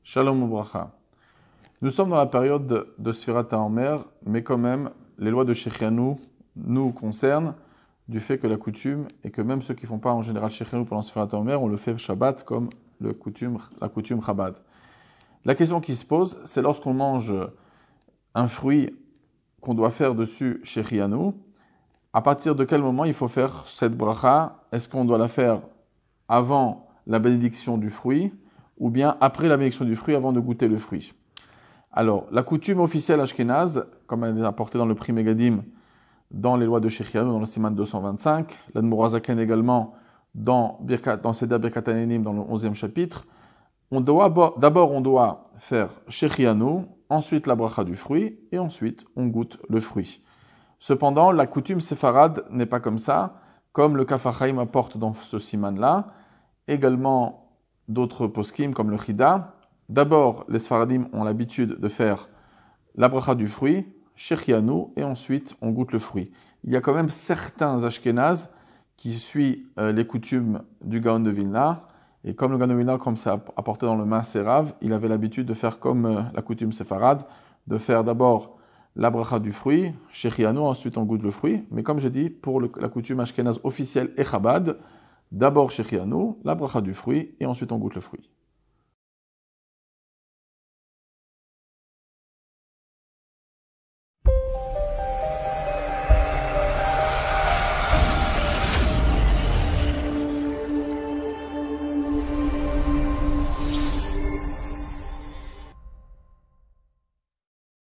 Shalom Ubracha. Nous sommes dans la période de Sfirat HaOmer, mais quand même, les lois de Shechianu nous concernent du fait que la coutume, et que même ceux qui ne font pas en général Shechianu pendant Sfirat HaOmer, on le fait Shabbat comme la coutume Chabad. La question qui se pose, c'est lorsqu'on mange un fruit qu'on doit faire dessus Shechianu, à partir de quel moment il faut faire cette bracha? Est-ce qu'on doit la faire avant la bénédiction du fruit ou bien après la bénédiction du fruit avant de goûter le fruit? Alors, la coutume officielle ashkénaze, comme elle est apportée dans le Pri Megadim, dans les lois de Shechianu, dans le Siman 225, l'Admor HaZaken également dans Seder Birkat HaNenim dans le 11e chapitre, d'abord on doit faire Shechianu, ensuite la bracha du fruit, et ensuite on goûte le fruit. Cependant, la coutume séfarade n'est pas comme ça, comme le Kaf HaChaim apporte dans ce siman-là, également d'autres poskim comme le Chida. D'abord, les Sfaradim ont l'habitude de faire la bracha du fruit, Shechianu, et ensuite on goûte le fruit. Il y a quand même certains Ashkénazes qui suivent les coutumes du Gaon de Vilna, et comme le Gaon de Vilna, comme c'est apporté dans le Maaser Rav, il avait l'habitude de faire comme la coutume séfarade, de faire d'abord la bracha du fruit, Shechianu, ensuite on goûte le fruit. Mais comme j'ai dit, pour la coutume ashkénaze officielle et Chabad, d'abord Shechianu, la bracha du fruit, et ensuite on goûte le fruit.